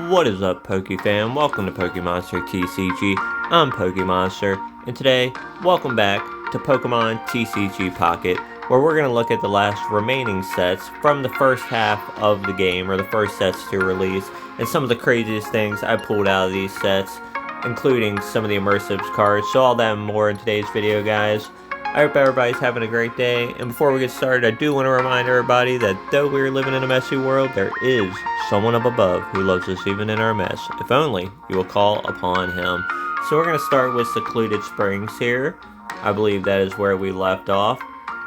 What is up, Pokefam? Welcome to Pokemonster TCG. I'm Pokemonster, and today, welcome back to Pokemon TCG Pocket, where we're going to look at the last remaining sets from the first half of the game, or the first sets to release, and some of the craziest things I pulled out of these sets, including some of the immersive cards. So all that and more in today's video, guys. I hope everybody's having a great day, and before we get started, I do want to remind everybody that though we're living in a messy world, there is someone up above who loves us even in our mess. If only you will call upon him. So we're going to start with Secluded Springs here. I believe that is where we left off.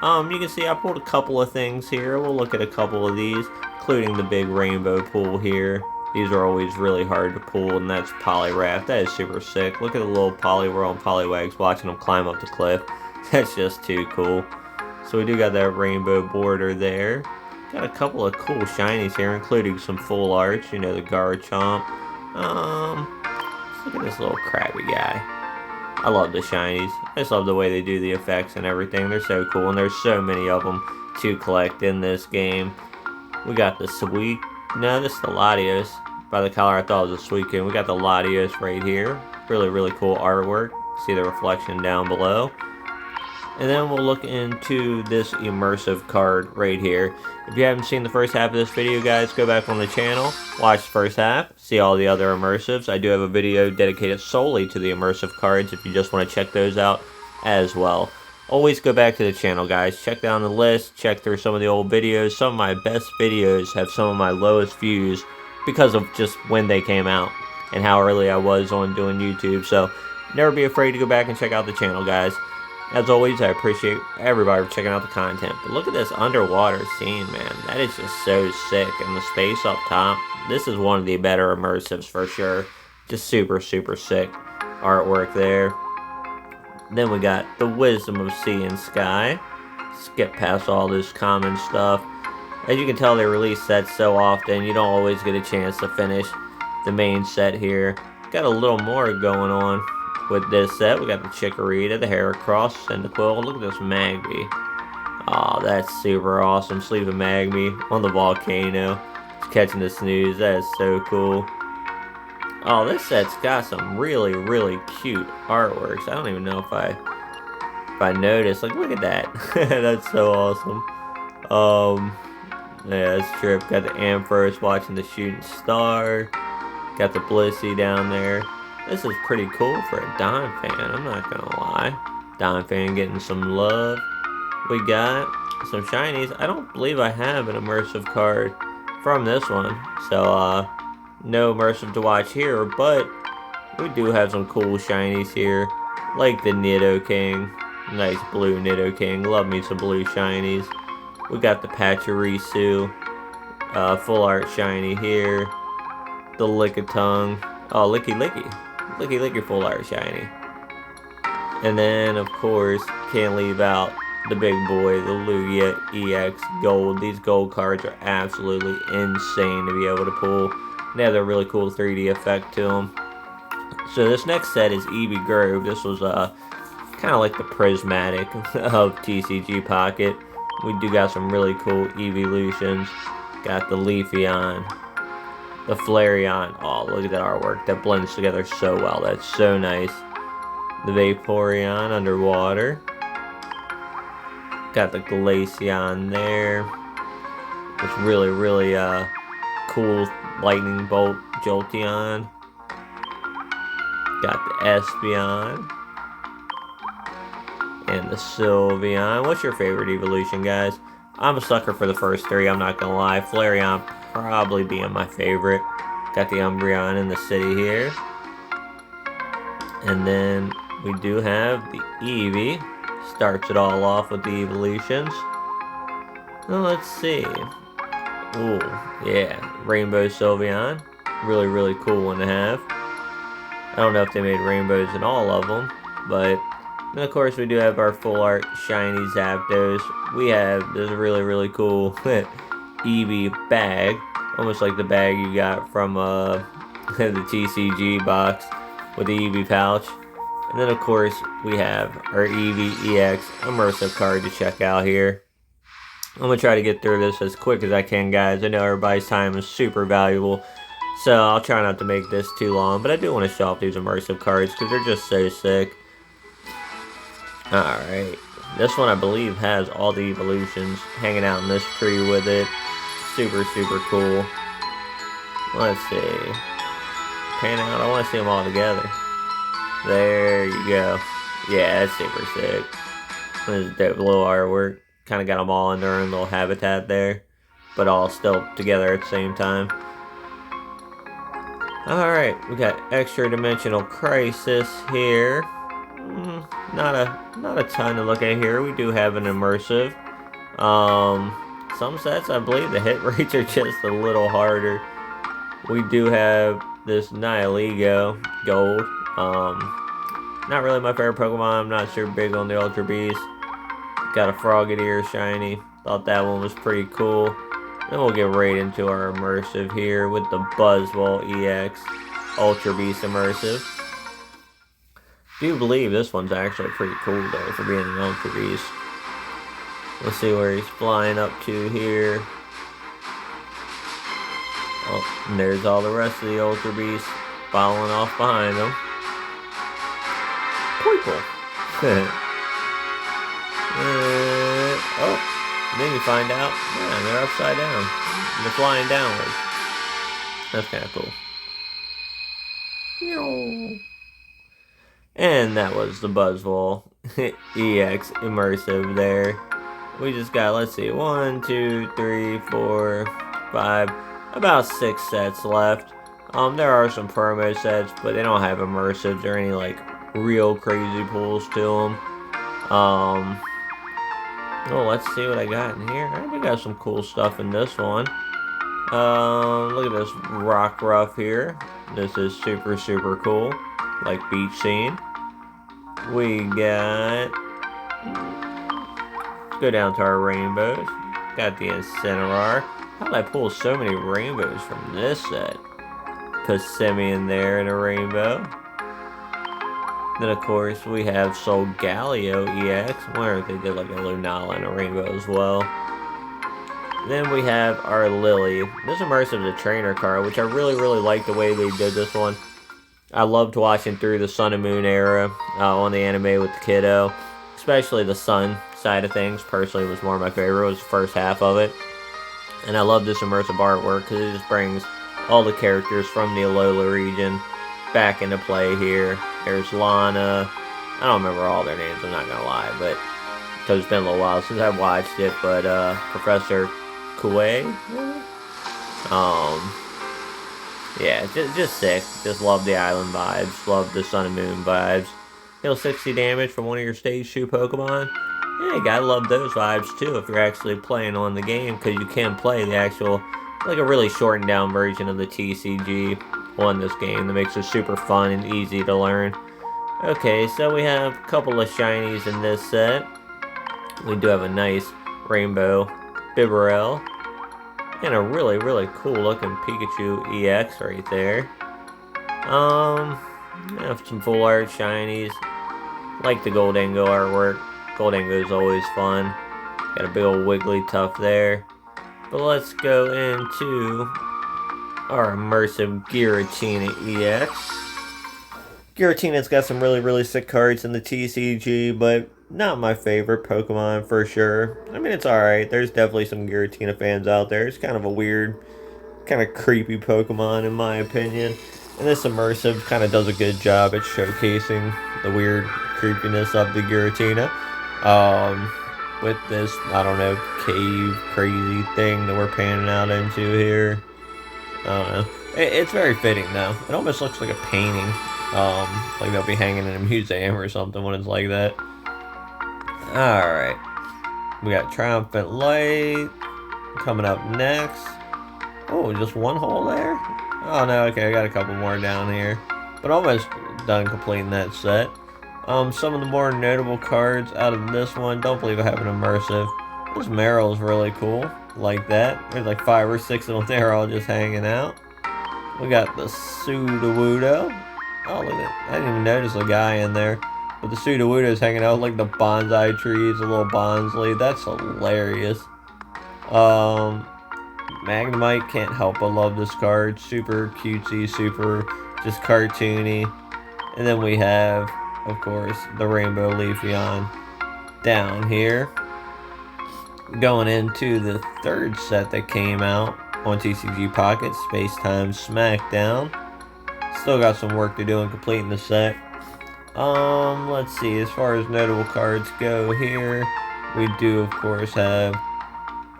You can see I pulled a couple of things here. We'll look at a couple of these, including the big rainbow pool here. These are always really hard to pull, and that's Poliwrath. That is super sick. Look at the little Poliwhirl and Poliwags watching them climb up the cliff. That's just too cool. So we do got that rainbow border there. Got a couple of cool shinies here, including some full arts. You know, the Garchomp. Let's look at this little crabby guy. I love the shinies. I just love the way they do the effects and everything. They're so cool, and there's so many of them to collect in this game. We got the Sweet. No, this is the Latios. By the color, I thought it was a Suicune. We got the Latios right here. Really, really cool artwork. See the reflection down below. And then we'll look into this immersive card right here. If you haven't seen the first half of this video, guys, go back on the channel, watch the first half, see all the other immersives. I do have a video dedicated solely to the immersive cards if you just want to check those out as well. Always go back to the channel, guys. Check down the list, check through some of the old videos. Some of my best videos have some of my lowest views because of just when they came out and how early I was on doing YouTube. So never be afraid to go back and check out the channel, guys. As always, I appreciate everybody for checking out the content. But look at this underwater scene, man. That is just so sick. And the space up top. This is one of the better immersives for sure. Just super, super sick artwork there. Then we got the Wisdom of Sea and Sky. Skip past all this common stuff. As you can tell, they release sets so often, you don't always get a chance to finish the main set here. Got a little more going on with this set. We got the Chikorita, the Heracross, Cyndaquil. Look at this Magby. Oh, that's super awesome. Sleeping Magby on the volcano. Just catching the snooze. That is so cool. Oh, this set's got some really, really cute artworks. I don't even know if I noticed. Like, look at that. That's so awesome. Yeah, that's true. Got the Ampharos watching the shooting star. Got the Blissey down there. This is pretty cool for a Don fan, I'm not gonna lie. Don fan getting some love. We got some shinies. I don't believe I have an immersive card from this one. So, no immersive to watch here, but we do have some cool shinies here. Like the Nidoking. Nice blue Nidoking. Love me some blue shinies. We got the Pachirisu. Full art shiny here. The Lickitung. Oh, Licky full art shiny. And then, of course, can't leave out the big boy, the Lugia EX Gold. These gold cards are absolutely insane to be able to pull. They have a really cool 3D effect to them. So this next set is Eevee Grove. This was kind of like the prismatic of TCG Pocket. We do got some really cool evolutions. Got the Leafeon. The Flareon. Oh, look at that artwork. That blends together so well. That's so nice. The Vaporeon underwater. Got the Glaceon there. It's really, really cool lightning bolt Jolteon. Got the Espeon. And the Sylveon. What's your favorite evolution, guys? I'm a sucker for the first three, I'm not gonna lie. Flareon probably being my favorite. Got the Umbreon in the city here. And then we do have the Eevee. Starts it all off with the evolutions. Well, let's see. Ooh, yeah. Rainbow Sylveon. Really, really cool one to have. I don't know if they made rainbows in all of them, but... And of course, we do have our full art shiny Zapdos. We have this really, really cool Eevee bag. Almost like the bag you got from the TCG box with the Eevee pouch. And then, of course, we have our Eevee EX immersive card to check out here. I'm going to try to get through this as quick as I can, guys. I know everybody's time is super valuable. So I'll try not to make this too long, but I do want to show off these immersive cards because they're just so sick. Alright, this one I believe has all the evolutions hanging out in this tree with it. Super, super cool. Let's see. Pan out, I want to see them all together. There you go. Yeah, that's super sick. There's that little artwork. Kind of got them all in their own little habitat there, but all still together at the same time. Alright, we got Extra Dimensional Crisis here. Not a ton to look at here. We do have an immersive. Some sets, I believe the hit rates are just a little harder. We do have this Nihilego Gold. Not really my favorite Pokemon. I'm not sure big on the Ultra Beast. Got a Frogadier shiny. Thought that one was pretty cool. Then we'll get right into our immersive here with the Buzzwole EX Ultra Beast immersive. Do believe this one's actually pretty cool though for being an Ultra Beast. Let's see where he's flying up to here. Oh, and there's all the rest of the Ultra Beasts following off behind him. Cool. Oh, then you find out, yeah, they're upside down. They're flying downwards. That's kind of cool. And that was the Buzzwole EX immersive there. We just got, let's see, 1, 2, 3, 4, 5, about 6 sets left. There are some promo sets, but they don't have immersives or any like real crazy pulls to them. Oh, let's see what I got in here. I think I got some cool stuff in this one. Look at this rock ruff here. This is super, super cool. Like beach scene. We got... Let's go down to our rainbows. Got the Incineroar. How did I pull so many rainbows from this set? Passimian there in a rainbow. Then, of course, we have Solgaleo EX. I wonder if they did like a Lunala in a rainbow as well. Then we have our Lily. This immersive is a trainer card, which I really, really like the way they did this one. I loved watching through the Sun and Moon era on the anime with the kiddo. Especially the Sun side of things, personally, was more of my favorite. It was the first half of it. And I love this immersive artwork because it just brings all the characters from the Alola region back into play here. There's Lana. I don't remember all their names, I'm not gonna lie, but because it's been a little while since I've watched it. But Professor Kue, yeah, just sick. Just love the island vibes. Love the Sun and Moon vibes. Heal 60 damage from one of your Stage 2 Pokemon. Yeah, you gotta love those vibes too if you're actually playing on the game, because you can play the actual, like a really shortened down version of the TCG on this game that makes it super fun and easy to learn. Okay, so we have a couple of shinies in this set. We do have a nice rainbow Bibarel. And a really, really cool looking Pikachu EX right there. Have some full art shinies. Like the Goldango artwork. Goldango is always fun. Got a big old Wigglytuff there. But let's go into our immersive Giratina EX. Giratina's got some really, really sick cards in the TCG, but not my favorite Pokemon for sure. I mean, it's alright. There's definitely some Giratina fans out there. It's kind of a weird, kind of creepy Pokemon in my opinion. And this immersive kind of does a good job at showcasing the weird creepiness of the Giratina. With this, I don't know, cave crazy thing that we're panning out into here. I don't know. It's very fitting though. It almost looks like a painting. Like they'll be hanging in a museum or something when it's like that. Alright. We got Triumphant Light coming up next. Oh, just one hole there? Oh no, okay, I got a couple more down here. But almost done completing that set. Some of the more notable cards out of this one, don't believe I have an immersive. This Meryl's really cool, like that. There's like 5 or 6 of them there all just hanging out. We got the Sudowoodo. Oh, look at that. I didn't even notice a guy in there. But the Sudowoodo's hanging out like the bonsai trees, a little Bonsley. That's hilarious. Man, Magnemite, can't help but love this card. Super cutesy, super just cartoony. And then we have, of course, the Rainbow Leafeon down here. Going into the third set that came out on TCG Pocket, Space Time Smackdown. Still got some work to do in completing the set. Let's see, as far as notable cards go here, we do, of course, have,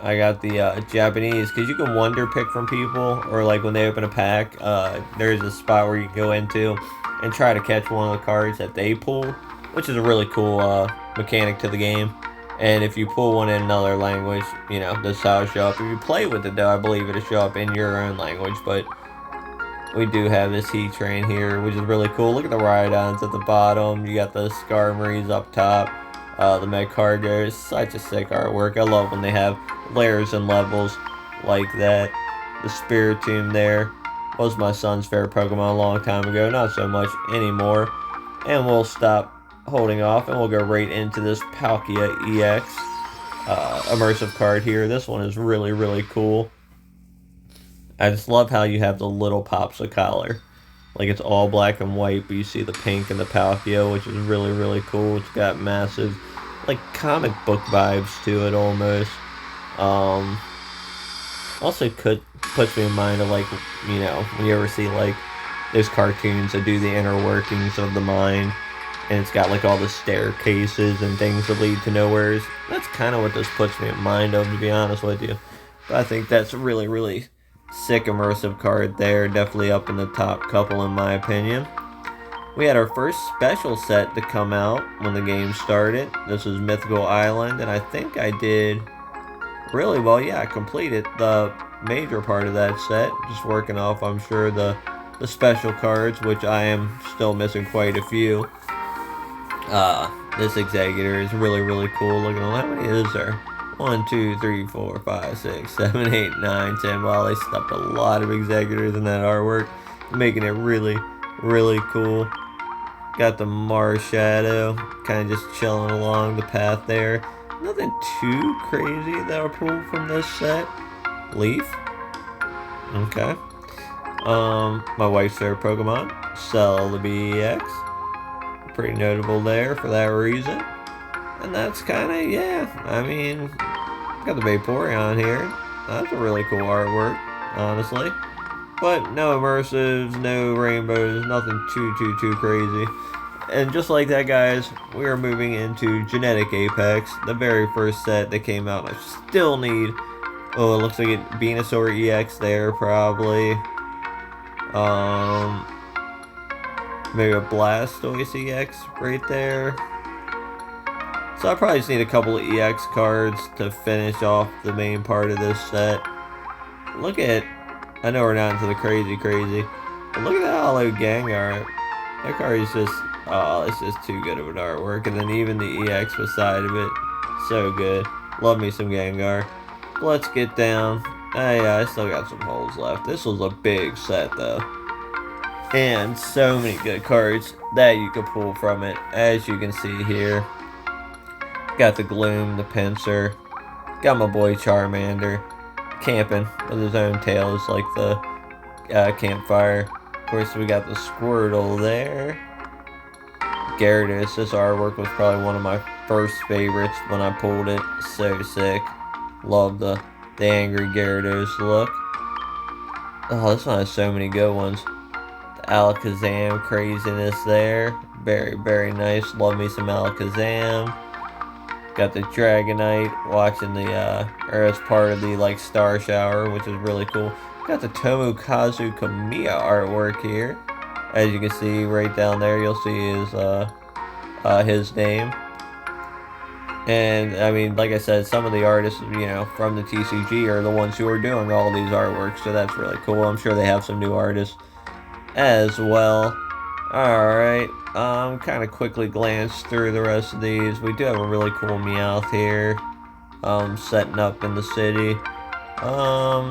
I got the Japanese, because you can wonder pick from people, or like when they open a pack, there's a spot where you can go into and try to catch one of the cards that they pull, which is a really cool mechanic to the game. And if you pull one in another language, you know, this is how it'll show up. If you play with it, though, I believe it'll show up in your own language, but we do have this Heat Train here, which is really cool. Look at the Rhydons at the bottom. You got the Skarmories up top. The Magcargo is such a sick artwork. I love when they have layers and levels like that. The Spiritomb there was my son's favorite Pokemon a long time ago. Not so much anymore. And we'll stop holding off and we'll go right into this Palkia EX immersive card here. This one is really, really cool. I just love how you have the little pops of color. Like it's all black and white, but you see the pink and the Palkia, which is really, really cool. It's got massive, like, comic book vibes to it almost. Also puts me in mind of, like, you know, when you ever see, like, those cartoons that do the inner workings of the mind, and it's got, like, all the staircases and things that lead to nowheres. That's kind of what this puts me in mind of, to be honest with you. But I think that's really, really sick immersive card there. Definitely up in the top couple in my opinion. We had our first special set to come out when the game started. This was Mythical Island, and I think I did really well. Yeah, I completed the major part of that set. Just working off, I'm sure, the special cards, which I am still missing quite a few. This Executor is really, really cool. Look at how many is there? 1, 2, 3, 4, 5, 6, 7, 8, 9, 10. Wow, they stuffed a lot of Executors in that artwork, making it really, really cool. Got the Marshadow, kind of just chilling along the path there. Nothing too crazy that I pulled from this set. Leaf. Okay. My wife's favorite Pokemon, Celebi EX. Pretty notable there for that reason. And that's kind of, yeah, I mean, got the Vaporeon here. That's a really cool artwork, honestly. But no immersives, no rainbows, nothing too crazy. And just like that, guys, we are moving into Genetic Apex, the very first set that came out. I still need, oh, it looks like it, Venusaur EX there, probably. Maybe a Blastoise EX right there. So I probably just need a couple of EX cards to finish off the main part of this set. Look at, I know we're not into the crazy, but look at that Hollow Gengar. That card is just, oh, it's just too good of an artwork. And then even the EX beside of it, so good. Love me some Gengar. Let's get down. Yeah, I still got some holes left. This was a big set though. And so many good cards that you could pull from it, as you can see here. Got the Gloom, the Pinsir. Got my boy Charmander camping with his own tail, just like the campfire. Of course, we got the Squirtle there. Gyarados, this artwork was probably one of my first favorites when I pulled it. So sick. Love the angry Gyarados look. Oh, this one has so many good ones. The Alakazam craziness there. Very, very nice. Love me some Alakazam. Got the Dragonite watching the, or as part of the, like, Star Shower, which is really cool. Got the Tomokazu Kamiya artwork here. As you can see right down there, you'll see his name. And, I mean, like I said, some of the artists, you know, from the TCG are the ones who are doing all these artworks, so that's really cool. I'm sure they have some new artists as well. Alright, kind of quickly glance through the rest of these. We do have a really cool Meowth here, setting up in the city.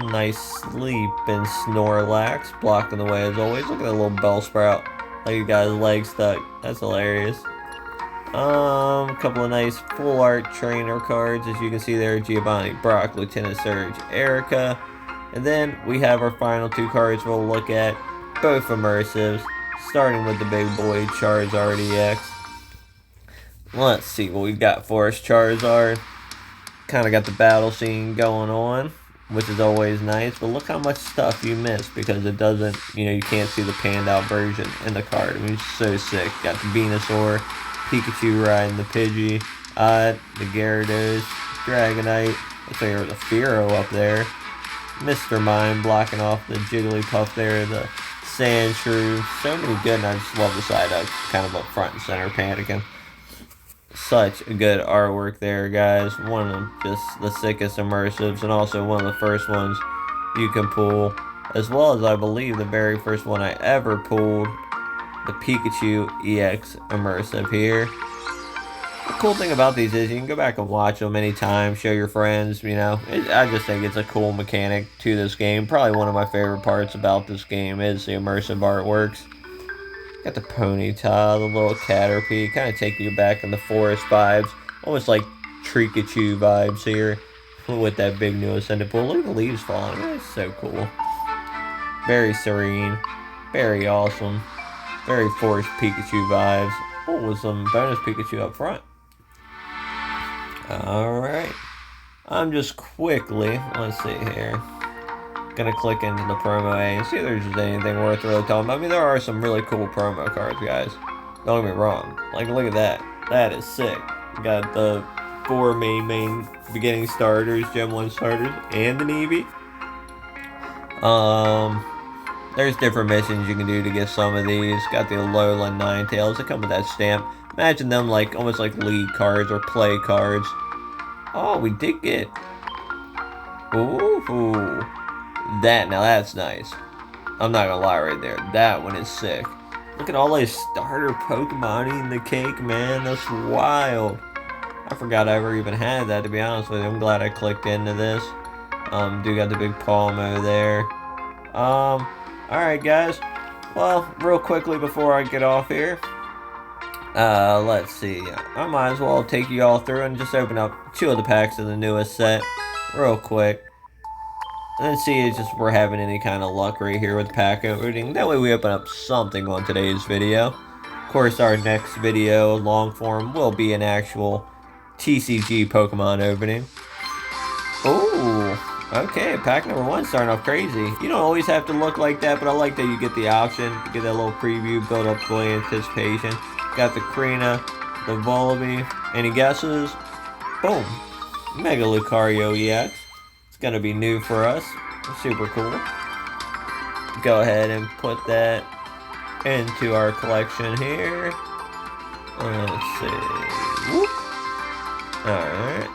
Nice Sleep and Snorlax, blocking the way as always. Look at that little Bellsprout, like he got his leg stuck. That's hilarious. A couple of nice full art trainer cards, as you can see there. Giovanni, Brock, Lieutenant Surge, Erica. And then we have our final 2 cards we'll look at, both immersives, starting with the big boy Charizard EX. Let's see what we got for us. Charizard kind of got the battle scene going on, which is always nice, but look how much stuff you missed because it doesn't, you can't see the panned out version in the card. I mean, it's so sick. Got the Venusaur, Pikachu riding the Pidgey, the Gyarados, Dragonite, looks like there's a Fearow up there, Mr. Mime blocking off the Jigglypuff there, the Sandshrew, so many good, and I just love the side up, kind of up front and center panicking. Such a good artwork there, guys. One of just the sickest immersives, and also one of the first ones you can pull, as well as I believe the very first one I ever pulled, the Pikachu EX immersive here. The cool thing about these is you can go back and watch them anytime, show your friends, I just think it's a cool mechanic to this game. Probably one of my favorite parts about this game is the immersive artworks. Got the Ponyta, the little Caterpie, kind of taking you back in the forest vibes. Almost like Trikachu vibes here with that big new Ascended Pool. Look at the leaves falling. That's so cool. Very serene. Very awesome. Very forest Pikachu vibes. Oh, with some bonus Pikachu up front. Alright. I'm just quickly, let's see here, gonna click into the promo A and see if there's just anything worth really talking about. I mean, there are some really cool promo cards, guys. Don't get me wrong. Like, look at that. That is sick. We got the 4 main beginning starters, Gen 1 starters, and an Eevee. There's different missions you can do to get some of these. Got the Alolan Ninetales. They come with that stamp. Imagine them like almost like league cards or play cards. Oh, we did get... Ooh. Now that's nice. I'm not gonna lie right there. That one is sick. Look at all those starter Pokemon eating the cake, man. That's wild. I forgot I ever even had that, to be honest with you. I'm glad I clicked into this. Do got the big Palmo there. Alright, guys. Well, real quickly before I get off here. Let's see. I might as well take you all through and just open up 2 of the packs of the newest set real quick. And see if we're having any kind of luck right here with pack opening. That way we open up something on today's video. Of course, our next video, long form, will be an actual TCG Pokemon opening. Oh, okay, pack number 1 starting off crazy. You don't always have to look like that, but I like that you get the option to get that little preview, build up the anticipation. Got the Krina, the Volibee. Any guesses? Boom. Mega Lucario EX. It's gonna be new for us. Super cool. Go ahead and put that into our collection here. Let's see. Whoop. Alright.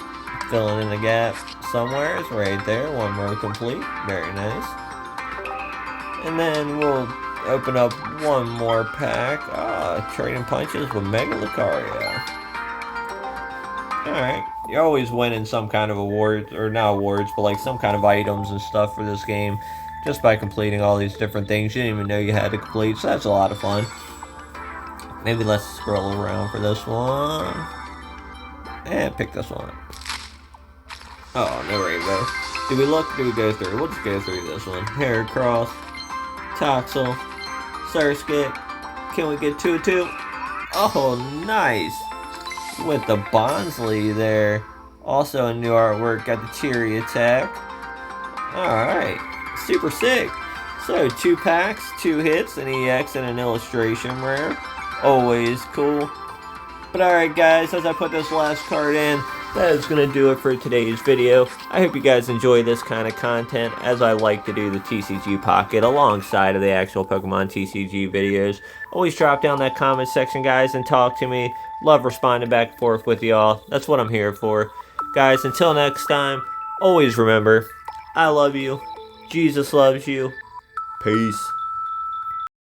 Filling in the gap somewhere. It's right there. 1 row complete. Very nice. And then we'll open up 1 more pack. Trading punches with Mega Lucario. Alright. You're always winning some kind of awards, or not awards, but like some kind of items and stuff for this game just by completing all these different things you didn't even know you had to complete, so that's a lot of fun. Maybe let's scroll around for this one. And pick this one up. Oh, no rainbow. Do we look? Do we go through? We'll just go through this one. Heracross, Toxel, Surskit. Can we get 2-2? Oh, nice. With the Bonsly there. Also a new artwork. Got the Cheery attack. Alright. Super sick. So 2 packs, 2 hits, an EX, and an illustration rare. Always cool. But alright guys, as I put this last card in, that is going to do it for today's video. I hope you guys enjoy this kind of content, as I like to do the TCG Pocket alongside of the actual Pokemon TCG videos. Always drop down that comment section, guys, and talk to me. Love responding back and forth with y'all. That's what I'm here for. Guys, until next time, always remember, I love you. Jesus loves you. Peace.